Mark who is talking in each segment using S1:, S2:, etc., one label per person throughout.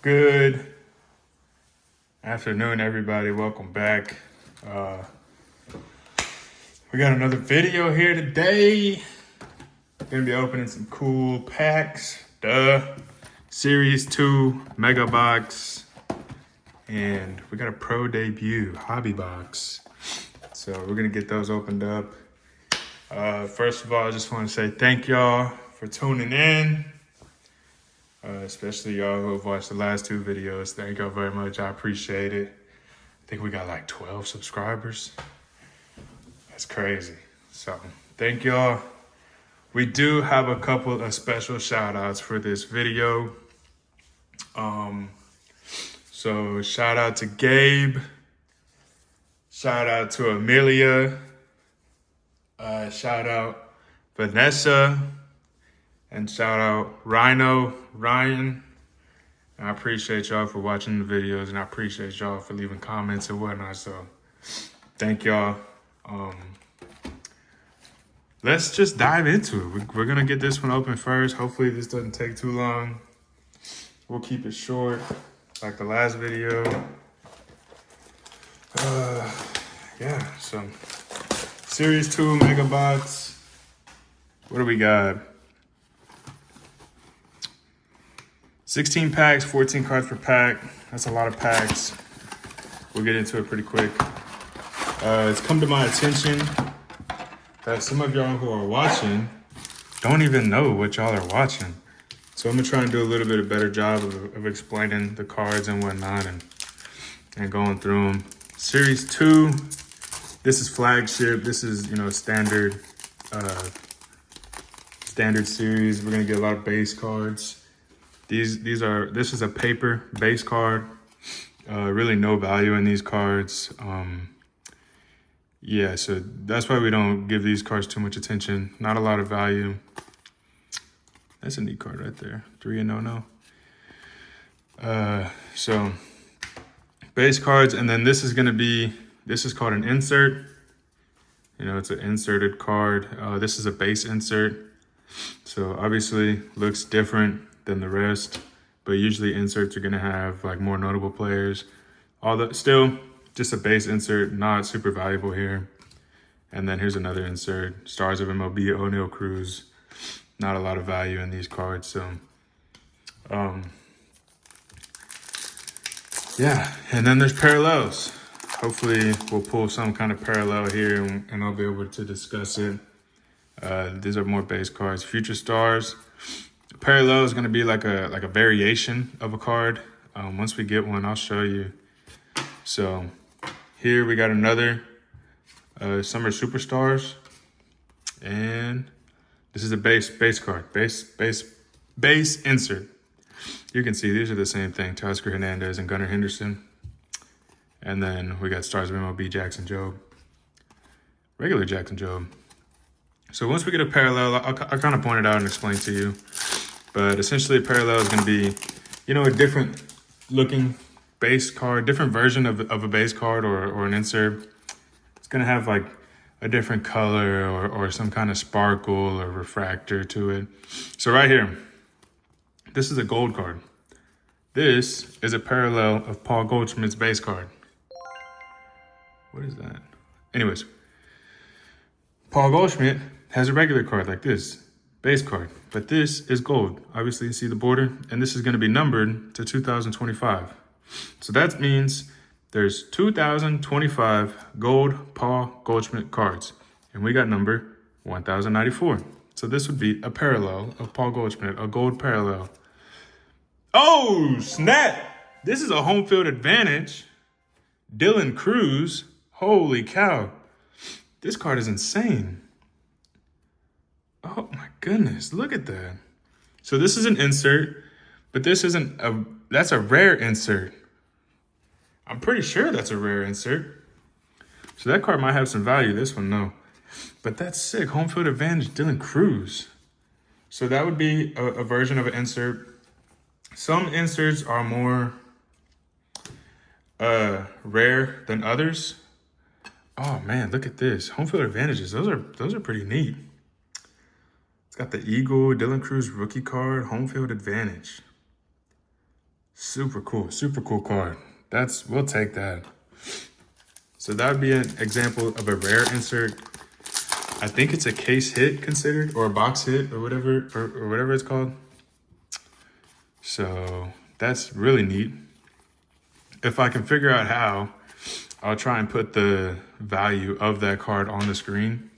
S1: Good afternoon, everybody. Welcome back. We got another video here today. Gonna be opening some cool packs. Series 2 Mega Box. And we got a Pro Debut Hobby Box. So we're gonna get those opened up. First of all, I just want to say thank y'all for tuning in. Especially y'all who have watched the last two videos. Thank y'all very much. I appreciate it. I think we got like 12 subscribers. That's crazy. So thank y'all. We do have a couple of special shout outs for this video. So shout out to Gabe. Shout out to Amelia. Shout out Vanessa. And shout out Ryan. And I appreciate y'all for watching the videos, and I appreciate y'all for leaving comments and whatnot. So thank y'all. Let's just dive into it. We're gonna get this one open first. Hopefully this doesn't take too long. We'll keep it short, like the last video. Yeah, so Series 2 Mega Box. What do we got? 16 packs, 14 cards per pack. That's a lot of packs. We'll get into it pretty quick. It's come to my attention that some of y'all who are watching don't even know what y'all are watching. So I'm gonna try and do a little bit of better job of explaining the cards and whatnot and going through them. Series 2, this is flagship. This is, standard series. We're gonna get a lot of base cards. This is a paper base card. Really no value in these cards. Yeah, so that's why we don't give these cards too much attention. Not a lot of value. That's a neat card right there. 3 and 0. So base cards, and then this is called an insert. It's an inserted card. This is a base insert. So obviously looks different than the rest, but usually inserts are gonna have like more notable players. Still just a base insert, not super valuable here. And then here's another insert, Stars of MLB, O'Neal Cruz. Not a lot of value in these cards. So yeah, and then there's parallels. Hopefully we'll pull some kind of parallel here and I'll be able to discuss it. These are more base cards. Future Stars. Parallel is going to be like a variation of a card. Once we get one, I'll show you. So here we got another Summer Superstars, and this is a base card, base insert. You can see these are the same thing: Teoscar Hernandez and Gunnar Henderson. And then we got Stars of MLB, Jackson Jobe, regular Jackson Jobe. So once we get a parallel, I'll kind of point it out and explain to you. But essentially a parallel is going to be, a different looking base card, different version of a base card or an insert. It's going to have like a different color or some kind of sparkle or refractor to it. So right here, this is a gold card. This is a parallel of Paul Goldschmidt's base card. What is that? Anyways, Paul Goldschmidt has a regular card like this. Base card, but this is gold. Obviously you see the border, and this is going to be numbered to 2025. So that means there's 2025 gold Paul Goldschmidt cards, and we got number 1094. So this would be a parallel of Paul Goldschmidt, a gold parallel. Oh snap, this is a home field advantage. Dylan Cruz, holy cow, this card is insane. Oh my goodness, look at that. So this is an insert, but this isn't that's a rare insert. I'm pretty sure that's a rare insert. So that card might have some value, this one, no. But that's sick, home field advantage, Dylan Cruz. So that would be a version of an insert. Some inserts are more rare than others. Oh man, look at this, home field advantages. Those are pretty neat. Got the Eagle, Dylan Cruz rookie card, home field advantage. Super cool card. We'll take that. So that would be an example of a rare insert. I think it's a case hit considered, or a box hit, or whatever it's called. So that's really neat. If I can figure out how, I'll try and put the value of that card on the screen,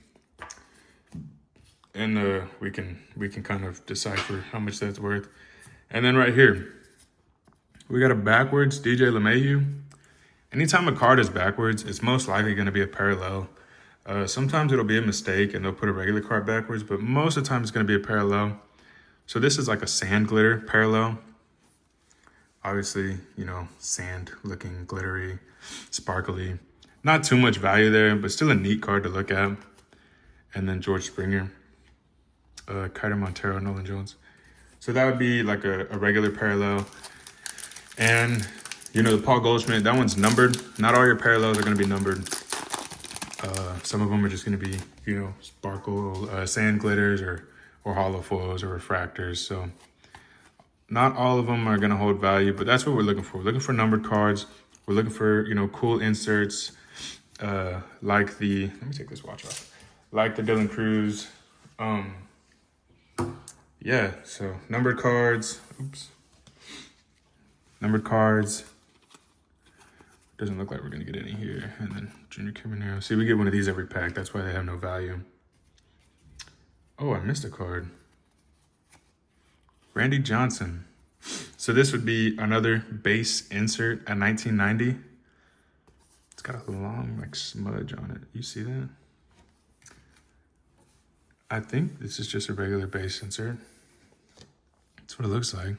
S1: and we can kind of decipher how much that's worth. And then right here, we got a backwards DJ LeMahieu. Anytime a card is backwards, it's most likely going to be a parallel. Sometimes it'll be a mistake and they'll put a regular card backwards, but most of the time it's going to be a parallel. So this is like a sand glitter parallel. Obviously, you know, sand looking glittery, sparkly. Not too much value there, but still a neat card to look at. And then George Springer, Kiter Montero, Nolan Jones. So that would be like a regular parallel. And, you know, the Paul Goldschmidt, that one's numbered. Not all your parallels are going to be numbered. Some of them are just going to be, you know, sparkle, sand glitters or hollow foils or refractors. So not all of them are going to hold value, but that's what we're looking for. We're looking for numbered cards. We're looking for, you know, cool inserts like the, let me take this watch off, like the Dylan Cruz. Yeah, so numbered cards. Oops. Numbered cards. Doesn't look like we're going to get any here. And then Junior Caminero. See, we get one of these every pack. That's why they have no value. Oh, I missed a card. Randy Johnson. So this would be another base insert at 1990. It's got a long like smudge on it. You see that? I think this is just a regular base insert. That's what it looks like.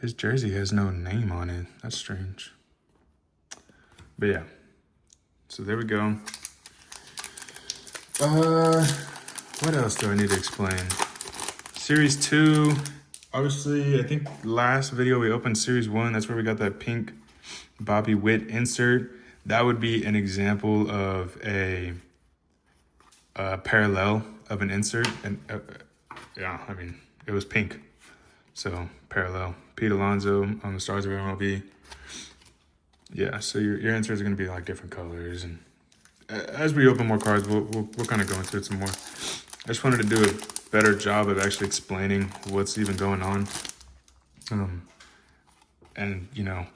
S1: His jersey has no name on it. That's strange. But yeah. So there we go. What else do I need to explain? Series 2, obviously, I think last video we opened Series 1. That's where we got that pink Bobby Witt insert. That would be an example of a parallel of an insert. And yeah, I mean, it was pink. So parallel. Pete Alonso on the Stars of MLB. Yeah, so your inserts are going to be like different colors. And as we open more cards, we'll kind of go into it some more. I just wanted to do a better job of actually explaining what's even going on. And, you know,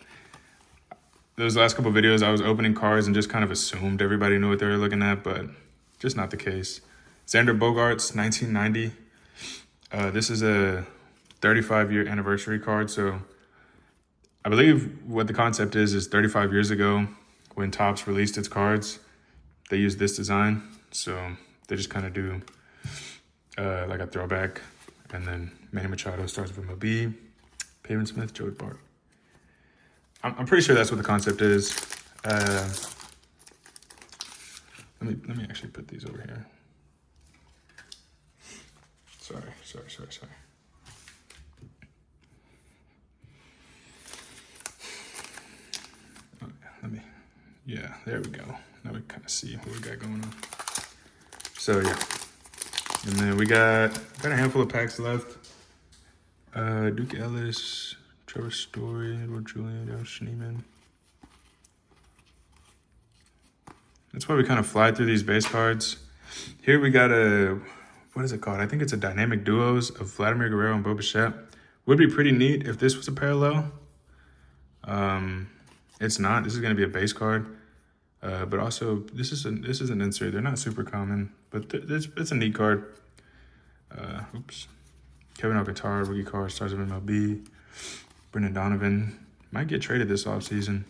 S1: those last couple of videos, I was opening cards and just kind of assumed everybody knew what they were looking at, but just not the case. Xander Bogaerts, 1990. This is a 35-year anniversary card, so I believe what the concept is 35 years ago when Topps released its cards, they used this design. So they just kind of do like a throwback. And then Manny Machado, Stars of MLB, Pavin Smith, Joey Bart. I'm pretty sure that's what the concept is. Let me actually put these over here. Sorry. Yeah, there we go. Now we kind of see what we got going on. So yeah, and then we got a handful of packs left. Duke Ellis, Trevor Story, Edward Julian, Dale Schneeman. That's why we kind of fly through these base cards. Here we got what is it called? I think it's a dynamic duos of Vladimir Guerrero and Bo Bichette. Would be pretty neat if this was a parallel. It's not. This is going to be a base card. But also, this is an insert. They're not super common, but it's a neat card. Oops. Kevin Alcantara, rookie card, Stars of MLB. Brendan Donovan. Might get traded this offseason.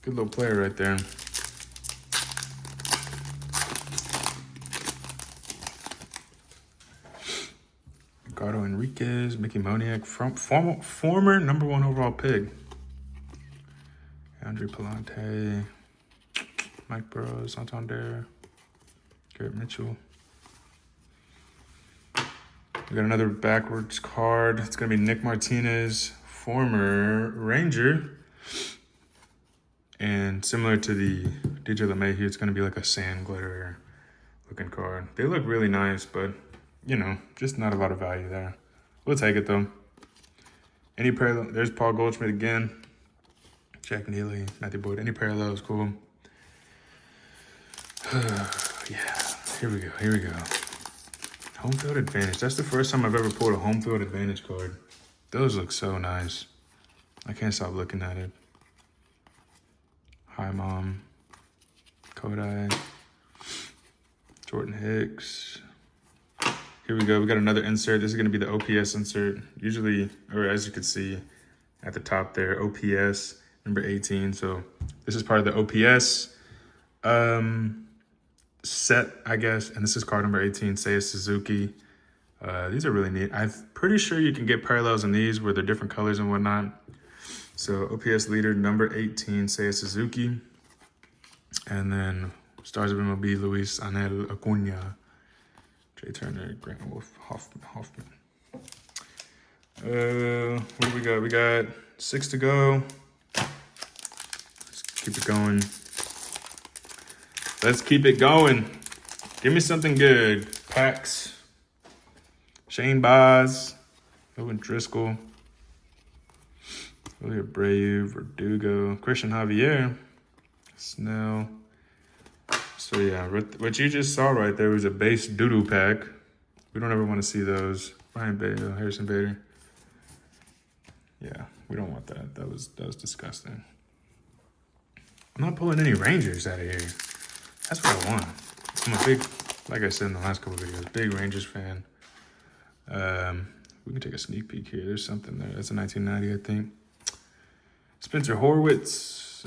S1: Good little player right there. Ricardo Enriquez, Mickey Moniak, former #1 overall pick. Andre Palante, Mike Burrows, Santander, Garrett Mitchell. We got another backwards card. It's going to be Nick Martinez, former Ranger. And similar to the DJ LeMahieu, it's going to be like a sand glitter looking card. They look really nice, but, you know, just not a lot of value there. We'll take it though. Any parallel? There's Paul Goldschmidt again. Jack Neely, Matthew Boyd. Any parallel is cool. Yeah, here we go. Here we go. Home field advantage. That's the first time I've ever pulled a home field advantage card. Those look so nice. I can't stop looking at it. Hi, Mom. Kodai. Jordan Hicks. Here we go. We got another insert. This is going to be the OPS insert. Usually, or as you can see at the top there, OPS number 18. So this is part of the OPS set, I guess. And this is card number 18, Seiya Suzuki. These are really neat. I'm pretty sure you can get parallels in these where they're different colors and whatnot. So OPS leader number 18, Seiya Suzuki. And then Stars of MLB, Luis Anel Acuna. Trey Turner, Grant Wolf, Hoffman. What do we got? We got 6 to go. Let's keep it going. Let's keep it going. Give me something good. Pax. Shane Baz. Owen Driscoll. William Abreu. Verdugo. Christian Javier. Snell. So yeah, what you just saw right there was a base doo-doo pack. We don't ever want to see those. Ryan Bader, Harrison Bader. Yeah, we don't want that. That was disgusting. I'm not pulling any Rangers out of here. That's what I want. I'm a big, like I said in the last couple of videos, big Rangers fan. We can take a sneak peek here. There's something there. That's a 1990, I think. Spencer Horwitz,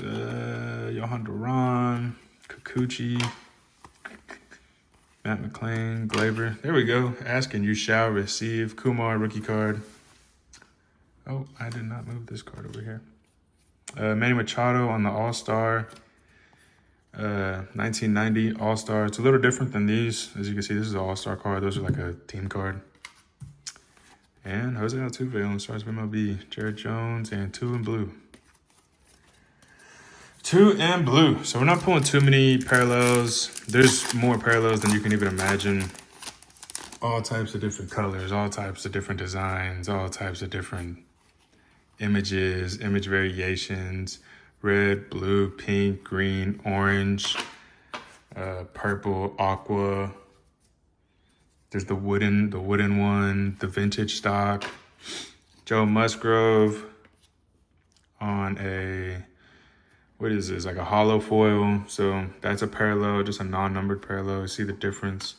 S1: Johan Duran, Kikuchi, Matt McClain, Glaber. There we go. Asking you shall receive. Kumar, rookie card. Oh, I did not move this card over here. Manny Machado on the All-Star. 1990 All-Star. It's a little different than these. As you can see, this is an All-Star card. Those are like a team card. And Jose Altuve on the Stars of MLB. Jared Jones and 2 in blue. 2 in blue. So we're not pulling too many parallels. There's more parallels than you can even imagine. All types of different colors, all types of different designs, all types of different images, image variations, red, blue, pink, green, orange, purple, aqua. There's the wooden one, the vintage stock. Joe Musgrove on a, what is this, like a hollow foil. So that's a parallel, just a non-numbered parallel. See the difference.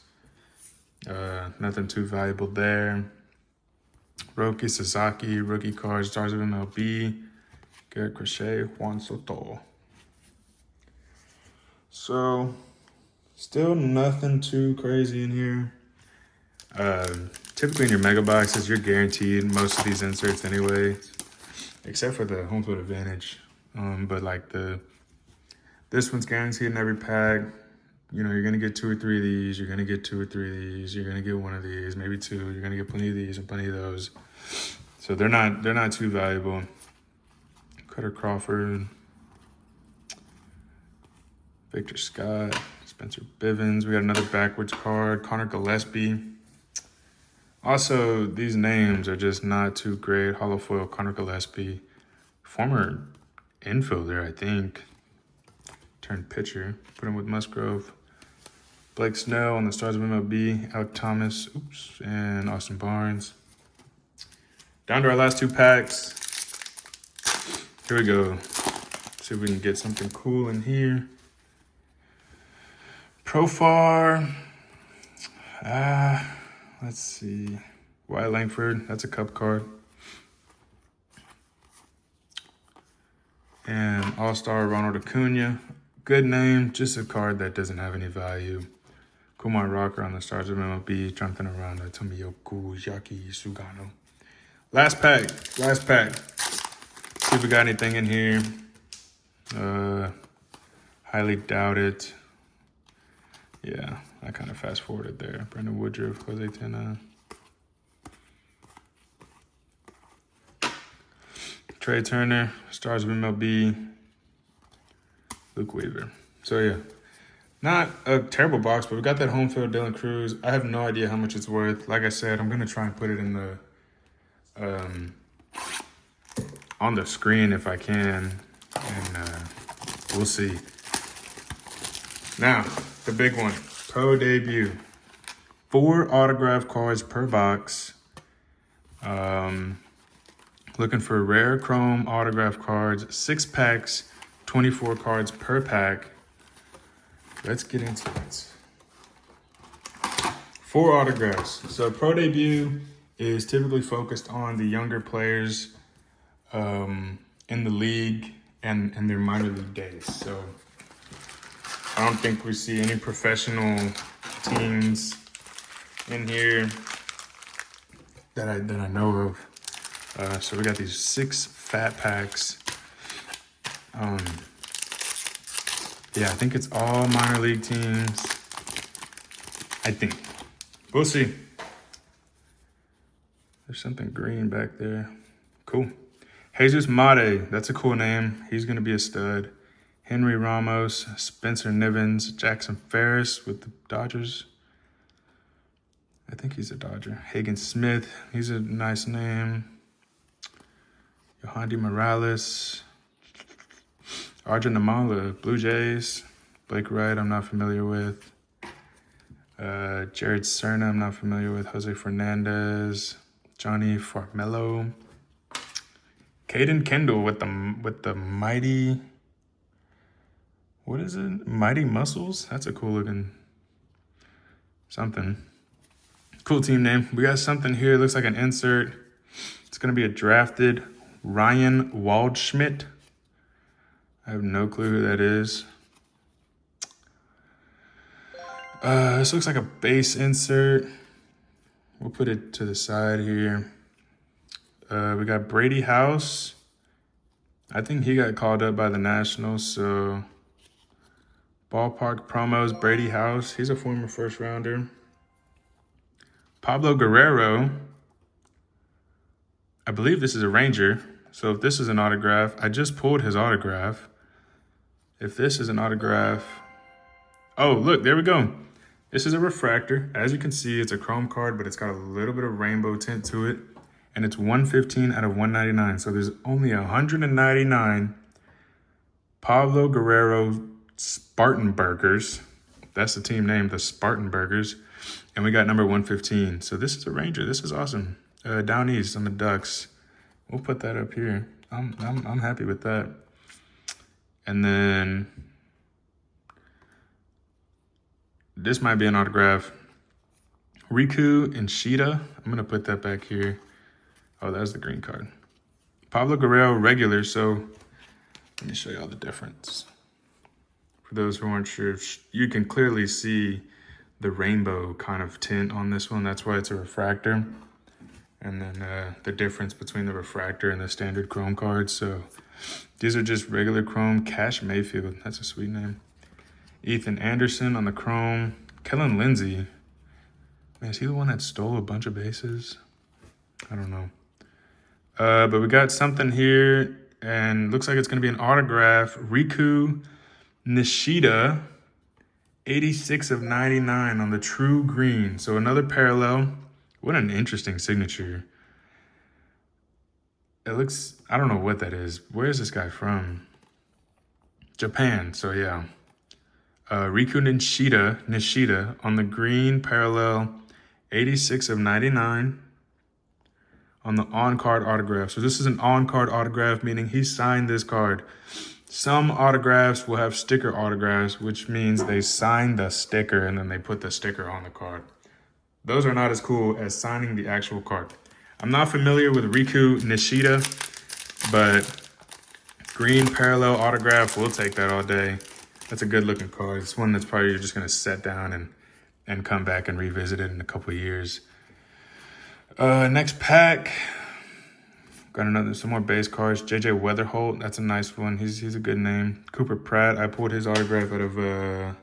S1: Nothing too valuable there. Roki Sasaki, rookie card, Stars of MLB. Garrett Crochet, Juan Soto. So, still nothing too crazy in here. Typically in your mega boxes, you're guaranteed most of these inserts anyway, except for the home field advantage. But like this one's guaranteed in every pack. You know, you're gonna get 2 or 3 of these. You're gonna get 2 or 3 of these. You're gonna get 1 of these, maybe 2. You're gonna get plenty of these and plenty of those. So they're not too valuable. Cutter Crawford, Victor Scott, Spencer Bivens. We got another backwards card. Connor Gillespie. Also, these names are just not too great. Hollow foil, Connor Gillespie, former infielder, I think. Turned pitcher. Put him with Musgrove. Blake Snell on the Stars of MLB. Alec Thomas, and Austin Barnes. Down to our last 2 packs. Here we go. See if we can get something cool in here. Profar. Let's see. Wyatt Langford. That's a cup card. And All-Star Ronald Acuna. Good name. Just a card that doesn't have any value. Kumar Rocker on the Stars of MLB. Jonathan Aranda. Tomoyoku Yaki Sugano. Last pack. See if we got anything in here. Highly doubt it. Yeah, I kind of fast forwarded there. Brendan Woodruff, Jose Tena. Trey Turner, Stars of MLB. Luke Weaver. So yeah, not a terrible box, but we got that home field Dylan Cruz. I have no idea how much it's worth. Like I said, I'm gonna try and put it in the on the screen if I can, and we'll see. Now, the big one, Pro Debut. 4 autograph cards per box. Looking for rare chrome autograph cards, 6 packs, 24 cards per pack. Let's get into it. 4 autographs. So Pro Debut is typically focused on the younger players in the league and their minor league days. So I don't think we see any professional teams in here that I know of. So we got these 6 fat packs. Yeah, I think it's all minor league teams. I think. We'll see. There's something green back there. Cool. Jesus Mate, that's a cool name. He's going to be a stud. Henry Ramos, Spencer Nivens, Jackson Ferris with the Dodgers. I think he's a Dodger. Hagen Smith, he's a nice name. Yohandy Morales. Arjun Namala, Blue Jays. Blake Wright, I'm not familiar with. Jared Cerna, I'm not familiar with. Jose Fernandez. Johnny Farmelo. Caden Kendall with the mighty, what is it? Mighty Muscles? That's a cool looking something. Cool team name. We got something here. It looks like an insert. It's going to be a drafted Ryan Waldschmidt. I have no clue who that is. This looks like a base insert. We'll put it to the side here. We got Brady House. I think he got called up by the Nationals, so ballpark promos, Brady House. He's a former first rounder. Pablo Guerrero. I believe this is a Ranger. So if this is an autograph, I just pulled his autograph. If this is an autograph, oh, look, there we go. This is a refractor. As you can see, it's a chrome card, but it's got a little bit of rainbow tint to it. And it's 115 out of 199. So there's only 199 Pablo Guerrero Spartan Burgers. That's the team name, the Spartan Burgers. And we got number 115. So this is a Ranger. This is awesome. Down east on the Ducks. We'll put that up here. I'm happy with that. And then this might be an autograph. Riku and Shida. I'm going to put that back here. Oh, that's the green card. Pablo Guerrero regular. So let me show you all the difference. For those who aren't sure, you can clearly see the rainbow kind of tint on this one. That's why it's a refractor. And then the difference between the refractor and the standard chrome cards. So these are just regular chrome. Cash Mayfield, that's a sweet name. Ethan Anderson on the chrome. Kellen Lindsey. Man, is he the one that stole a bunch of bases? I don't know. But we got something here, and looks like it's going to be an autograph. Riku Nishida, 86 of 99 on the true green. So another parallel. What an interesting signature. It looks, I don't know what that is. Where is this guy from? Japan, so yeah. Riku Nishida on the green parallel, 86 of 99 on the on-card autograph. So this is an on-card autograph, meaning he signed this card. Some autographs will have sticker autographs, which means they sign the sticker and then they put the sticker on the card. Those are not as cool as signing the actual card. I'm not familiar with Riku Nishida, but green parallel autograph, we'll take that all day. That's a good looking card. It's one that's probably you're just gonna set down and come back and revisit it in a couple of years. Next pack, got some more base cards. JJ Weatherholt, that's a nice one. He's a good name. Cooper Pratt, I pulled his autograph out of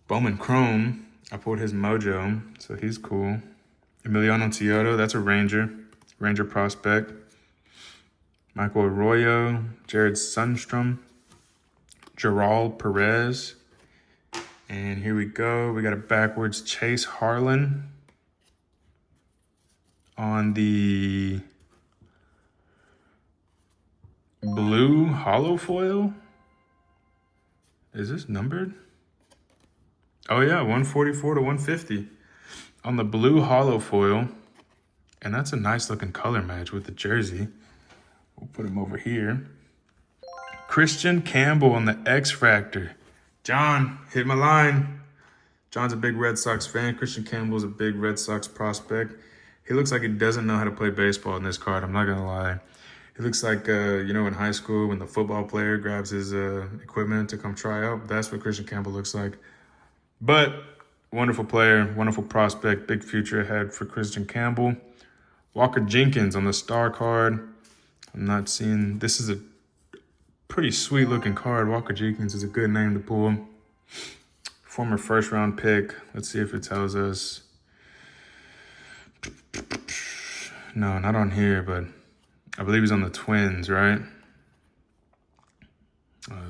S1: Bowman Chrome. I pulled his Mojo, so he's cool. Emiliano Teodo, that's a Ranger prospect. Michael Arroyo, Jared Sundstrom, Gerald Perez. And here we go. We got a backwards Chase Harlan on the blue hollow foil. Is this numbered? Oh yeah, 144 to 150 on the blue hollow foil. And that's a nice looking color match with the jersey. We'll put him over here. Christian Campbell on the X Factor. John, hit my line. John's a big Red Sox fan. Christian Campbell's a big Red Sox prospect. He looks like he doesn't know how to play baseball in this card. I'm not gonna lie. He looks like, in high school when the football player grabs his equipment to come try out. That's what Christian Campbell looks like. But wonderful player, wonderful prospect, big future ahead for Christian Campbell. Walker Jenkins on the star card. I'm not seeing, this is a pretty sweet looking card. Walker Jenkins is a good name to pull. Former first round pick. Let's see if it tells us. No, not on here, but I believe he's on the Twins, right?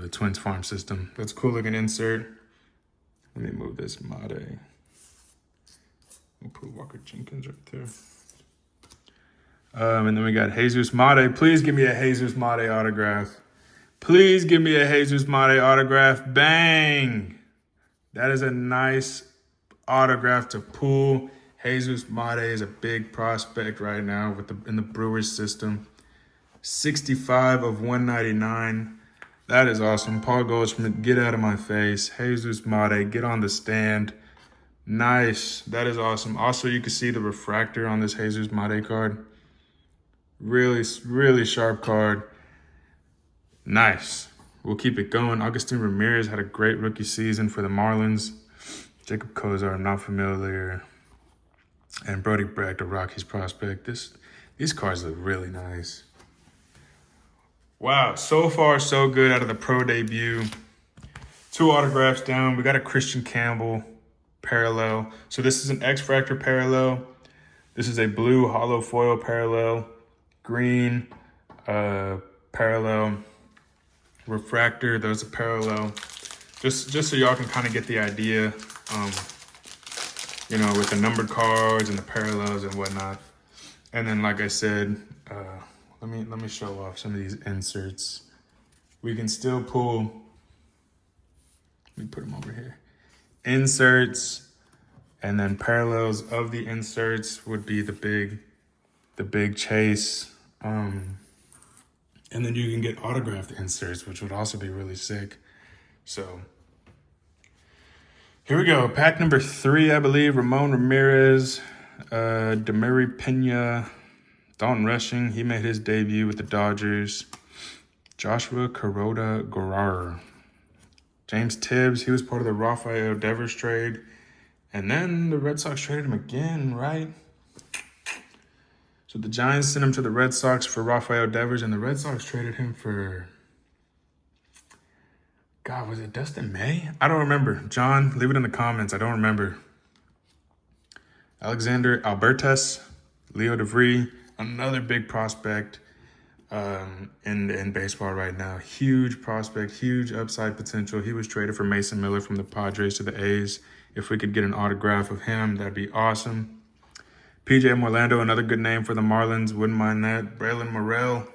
S1: The Twins farm system. That's a cool looking insert. Let me move this Mate. We'll put Walker Jenkins right there. And then we got Jesus Mate. Please give me a Jesus Mate autograph. Please give me a Jesus Mate autograph. Bang! That is a nice autograph to pull. Jesus Mate is a big prospect right now in the Brewers system. 65 of 199. That is awesome. Paul Goldschmidt, get out of my face. Jesus Mate, get on the stand. Nice. That is awesome. Also, you can see the refractor on this Jesus Mate card. Really, really sharp card. Nice. We'll keep it going. Agustin Ramirez had a great rookie season for the Marlins. Jacob Kozar, I'm not familiar. And Brody Brecht, a Rockies prospect. These cards look really nice. Wow, so far so good out of the pro debut. 2 autographs down. We got a Christian Campbell parallel. So this is an X Factor parallel. This is a blue hollow foil parallel. Green parallel. Refractor, there's a parallel. Just so y'all can kind of get the idea, with the numbered cards and the parallels and whatnot. And then, like I said, let me show off some of these inserts. We can still pull. Let me put them over here. Inserts, and then parallels of the inserts would be the big chase. And then you can get autographed inserts, which would also be really sick. So here we go. Pack number 3, I believe. Ramon Ramirez, Demary Pena, Dalton Rushing. He made his debut with the Dodgers. Joshua Kuroda Gorar. James Tibbs, he was part of the Rafael Devers trade. And then the Red Sox traded him again, right? So the Giants sent him to the Red Sox for Rafael Devers, and the Red Sox traded him for, God, was it Dustin May? I don't remember. John, leave it in the comments. I don't remember. Alexander Albertes, Leo DeVry, another big prospect in baseball right now. Huge prospect, huge upside potential. He was traded for Mason Miller from the Padres to the A's. If we could get an autograph of him, that'd be awesome. PJ Morlando, another good name for the Marlins. Wouldn't mind that. Braylon Morrell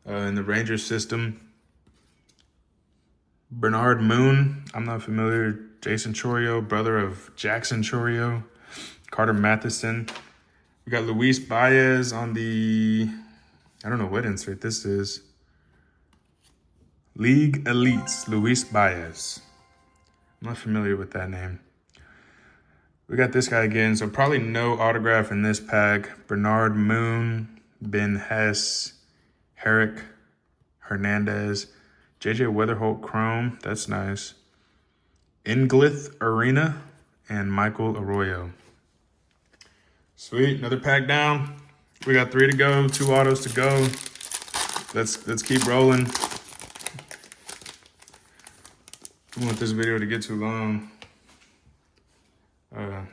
S1: in the Rangers system. Bernard Moon, I'm not familiar. Jason Chorio, brother of Jackson Chorio. Carter Matheson. We got Luis Baez on the, I don't know what insert this is. League Elites, Luis Baez. I'm not familiar with that name. We got this guy again, so probably no autograph in this pack. Bernard Moon, Ben Hess, Herrick Hernandez, JJ Weatherholt Chrome, that's nice. Inglith Arena, and Michael Arroyo. Sweet, another pack down. We got 3 to go, 2 autos to go. Let's keep rolling. I don't want this video to get too long.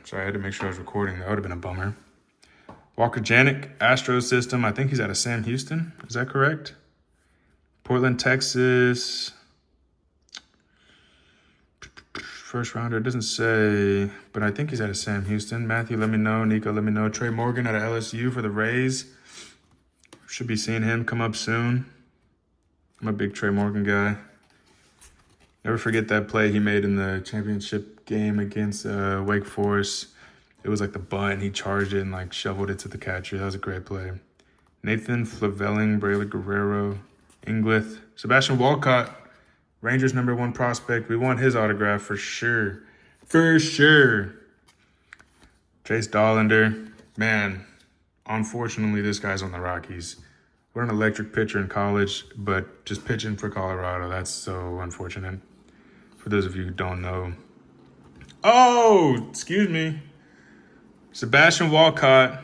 S1: Sorry, I had to make sure I was recording. That would have been a bummer. Walker Janik, Astro system. I think he's out of Sam Houston. Is that correct? Portland, Texas. First rounder, it doesn't say, but I think he's out of Sam Houston. Matthew, let me know. Nico, let me know. Trey Morgan out of LSU for the Rays. Should be seeing him come up soon. I'm a big Trey Morgan guy. Never forget that play he made in the championship game against Wake Forest. It was like the bunt. He charged it and like shoveled it to the catcher. That was a great play. Nathan Flavelling, Braylon Guerrero, Ingleth, Sebastian Walcott, Rangers #1 prospect. We want his autograph for sure. For sure. Chase Dollander. Man, unfortunately, this guy's on the Rockies. What an electric pitcher in college, but just pitching for Colorado. That's so unfortunate. For those of you who don't know. Oh, excuse me. Sebastian Walcott.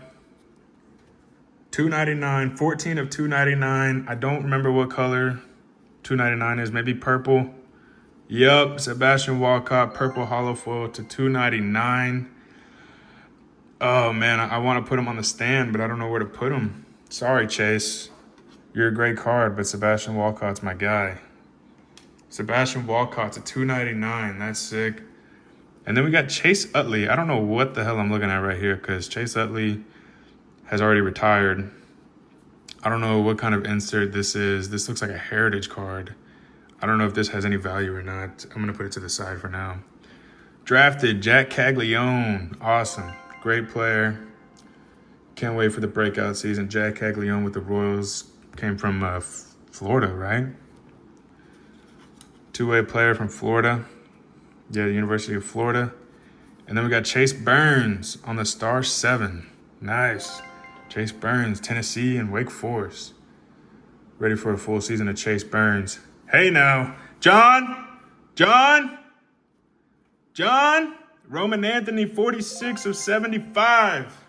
S1: 299, 14 of 299. I don't remember what color 299 is. Maybe purple. Yup, Sebastian Walcott, purple hollow foil to 299. Oh, man, I want to put him on the stand, but I don't know where to put him. Sorry, Chase. You're a great card, but Sebastian Walcott's my guy. Sebastian Walcott to 299. That's sick. And then we got Chase Utley. I don't know what the hell I'm looking at right here because Chase Utley has already retired. I don't know what kind of insert this is. This looks like a heritage card. I don't know if this has any value or not. I'm going to put it to the side for now. Drafted Jack Caglione. Awesome. Great player. Can't wait for the breakout season. Jack Caglione with the Royals. Came from Florida, right? Two-way player from Florida. Yeah, the University of Florida. And then we got Chase Burns on the Star 7. Nice. Chase Burns, Tennessee and Wake Forest. Ready for a full season of Chase Burns. Hey now, John, Roman Anthony, 46 of 75.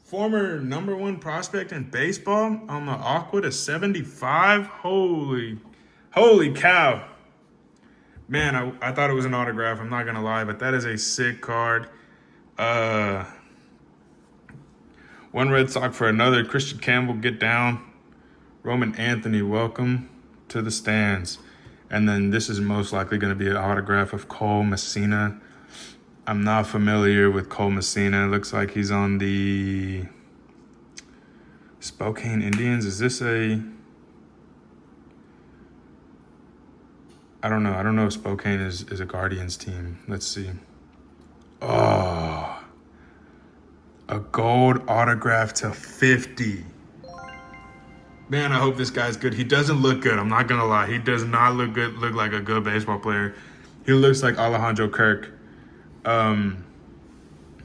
S1: Former #1 prospect in baseball on the Aqua to 75. Holy cow. Man, I thought it was an autograph. I'm not going to lie, but that is a sick card. One Red Sox for another. Christian Campbell, get down. Roman Anthony, welcome to the stands. And then this is most likely going to be an autograph of Cole Messina. I'm not familiar with Cole Messina. It looks like he's on the Spokane Indians. Is this a... I don't know. I don't know if Spokane is a Guardians team. Let's see. Oh, a gold autograph to 50. Man, I hope this guy's good. He doesn't look good. I'm not going to lie. He does not look good. Look like a good baseball player. He looks like Alejandro Kirk.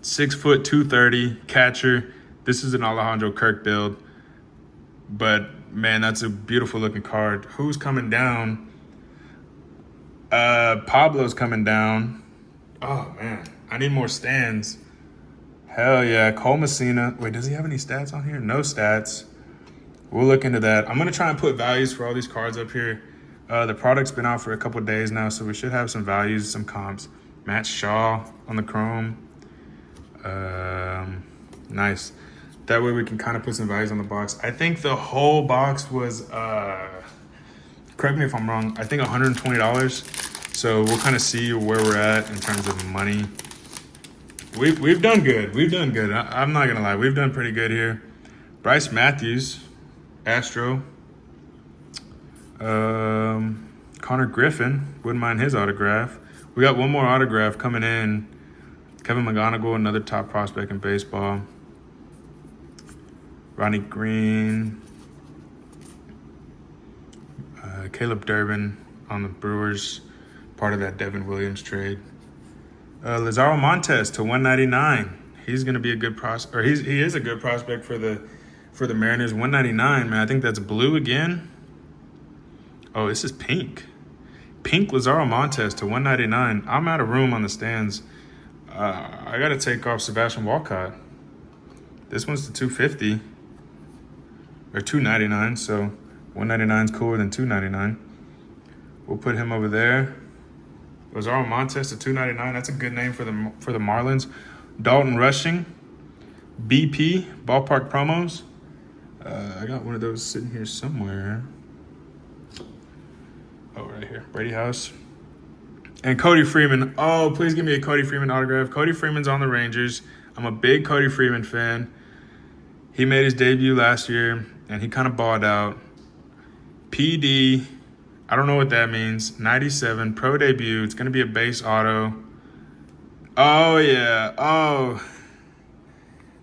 S1: 6 foot 230 catcher. This is an Alejandro Kirk build. But man, that's a beautiful looking card. Who's coming down? Pablo's coming down. Oh man, I need more stands. Hell yeah, Cole Messina. Wait, does he have any stats on here? No stats. We'll look into that. I'm gonna try and put values for all these cards up here. The product's been out for a couple of days now, so we should have some values, some comps. Matt Shaw on the chrome. Nice. That way we can kind of put some values on the box. I think the whole box was, correct me if I'm wrong, I think $120. So we'll kind of see where we're at in terms of money. We've done good. We've done good. I'm not going to lie. We've done pretty good here. Bryce Matthews, Astro. Connor Griffin, wouldn't mind his autograph. We got one more autograph coming in. Kevin McGonigal, another top prospect in baseball. Ronnie Green. Caleb Durbin on the Brewers, part of that Devin Williams trade. Lazaro Montes to 199. He's going to be a good prospect, or he is a good prospect for the Mariners. 199, man. I think that's blue again. Oh, this is pink. Pink Lazaro Montes to 199. I'm out of room on the stands. I got to take off Sebastian Walcott. This one's to 250 or 299. So 199 is cooler than 299. We'll put him over there. Lazaro Montes to 299. That's a good name for the Marlins. Dalton Rushing, BP ballpark promos. I got one of those sitting here somewhere. Oh, right here. Brady House. And Cody Freeman. Oh, please give me a Cody Freeman autograph. Cody Freeman's on the Rangers. I'm a big Cody Freeman fan. He made his debut last year, and he kind of balled out. PD, I don't know what that means. 97, pro debut. It's going to be a base auto. Oh, yeah. Oh.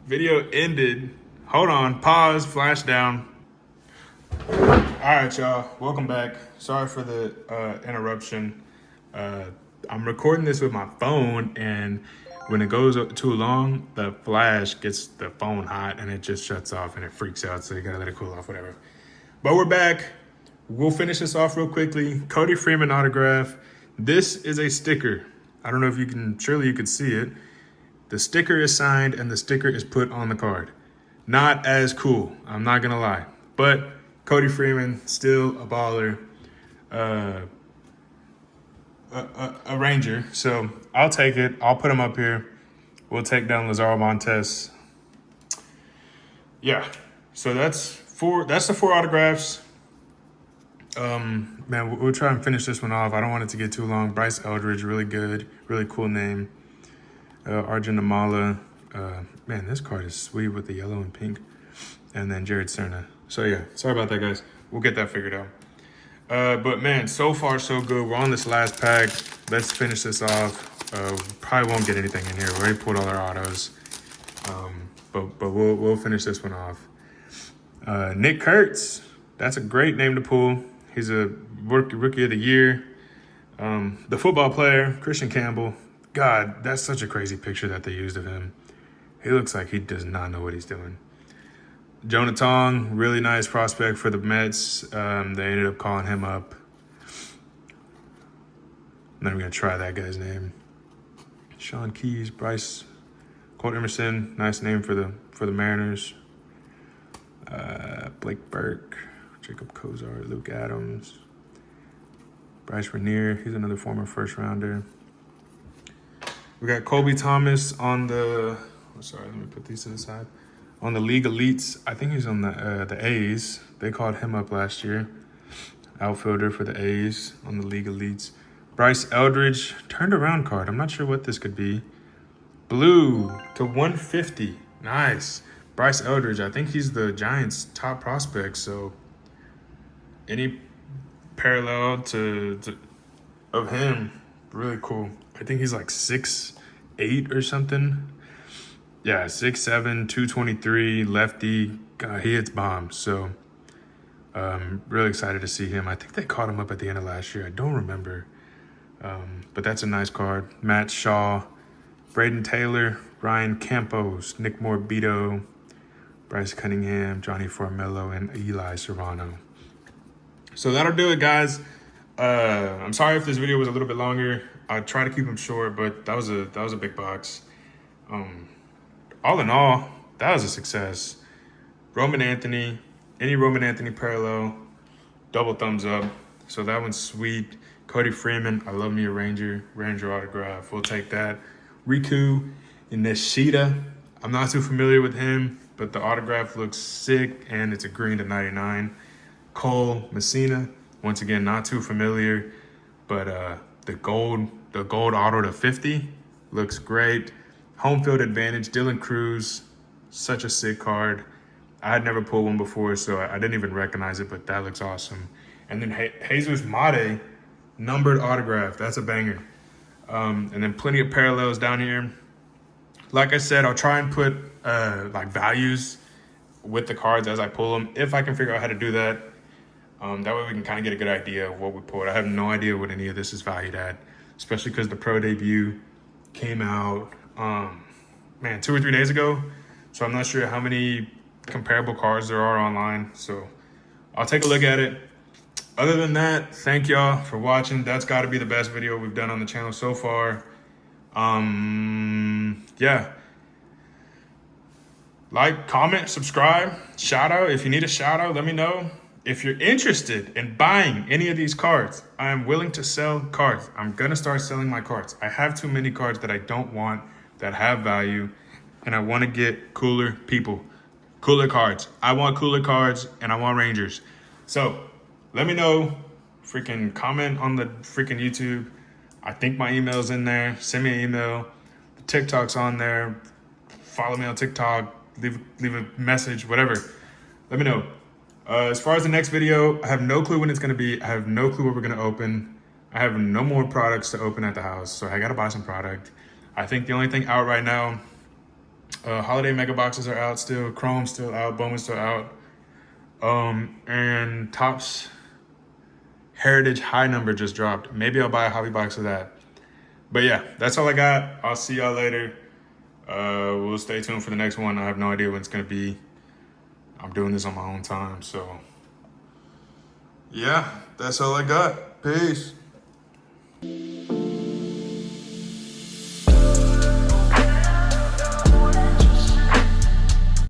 S1: Video ended. Hold on. Pause. Flash down. All right, y'all. Welcome back. Sorry for the interruption. I'm recording this with my phone, and when it goes too long, the flash gets the phone hot, and it just shuts off, and it freaks out, so you gotta let it cool off, whatever. But we're back. We'll finish this off real quickly. Cody Freeman autograph. This is a sticker. I don't know if you can, surely you could see it. The sticker is signed, and the sticker is put on the card. Not as cool, I'm not gonna lie. But Cody Freeman, still a baller. A Ranger, so I'll take it. I'll put him up here. We'll take down Lazaro Montes. Yeah, so that's the four autographs. Man, we'll try and finish this one off. I don't want it to get too long. Bryce Eldridge, really good, really cool name. Arjun Amala. Man, this card is sweet with the yellow and pink. And then Jared Serna. So yeah, sorry about that, guys. We'll get that figured out. But man, so far so good. We're on this last pack. Let's finish this off. Probably won't get anything in here. We already pulled all our autos. But we'll finish this one off. Nick Kurtz. That's a great name to pull. He's a rookie of the year. The football player, Christian Campbell. God, that's such a crazy picture that they used of him. He looks like he does not know what he's doing. Jonah Tong, really nice prospect for the Mets. They ended up calling him up. I'm not even going to try that guy's name. Sean Keys, Bryce, Colt Emerson, nice name for the Mariners. Blake Burke, Jacob Kozar, Luke Adams, Bryce Rainier, he's another former first rounder. We got Colby Thomas on the, let me put these to the side. On the League Elites, I think he's on the A's. They called him up last year. Outfielder for the A's on the League Elites. Bryce Eldridge, turned around card. I'm not sure what this could be. Blue to 150. Nice. Bryce Eldridge, I think he's the Giants' top prospect. So any parallel of him, really cool. I think he's like 6'8" or something. Yeah, 6'7", 223, lefty. God, he hits bombs. So really excited to see him. I think they caught him up at the end of last year. I don't remember. But that's a nice card. Matt Shaw, Braden Taylor, Ryan Campos, Nick Morbido, Bryce Cunningham, Johnny Formello, and Eli Serrano. So that'll do it, guys. I'm sorry if this video was a little bit longer. I try to keep them short, but that was a big box. All in all, that was a success. Roman Anthony, any Roman Anthony parallel, double thumbs up. So that one's sweet. Cody Freeman, I love me a Ranger autograph. We'll take that. Riku Nishida, I'm not too familiar with him, but the autograph looks sick, and it's a green to 99. Cole Messina, once again, not too familiar, but the gold auto to 50 looks great. Home field advantage, Dylan Cruz, such a sick card. I had never pulled one before, so I didn't even recognize it, but that looks awesome. And then Jesus Mate, numbered autograph, that's a banger. And then plenty of parallels down here. Like I said, I'll try and put like values with the cards as I pull them, if I can figure out how to do that. That way we can kind of get a good idea of what we pulled. I have no idea what any of this is valued at, especially because the pro debut came out, 2 or 3 days ago. So I'm not sure how many comparable cards there are online. So I'll take a look at it. Other than that, thank y'all for watching. That's got to be the best video we've done on the channel so far. Yeah. Like, comment, subscribe, shout out. If you need a shout out, let me know. If you're interested in buying any of these cards, I am willing to sell cards. I'm going to start selling my cards. I have too many cards that I don't want, that have value, and I want to get cooler people, cooler cards. I want cooler cards, and I want Rangers. So let me know. Freaking comment on the freaking YouTube. I think my email's in there. Send me an email. The TikTok's on there. Follow me on TikTok. Leave a message, whatever. Let me know. As far as the next video, I have no clue when it's going to be. I have no clue what we're going to open. I have no more products to open at the house, so I got to buy some product. I think the only thing out right now, holiday mega boxes are out still. Chrome's still out. Bowman's still out. And Topps Heritage High Number just dropped. Maybe I'll buy a hobby box of that. But yeah, that's all I got. I'll see y'all later. We'll stay tuned for the next one. I have no idea when it's going to be. I'm doing this on my own time, so yeah, that's all I got. Peace.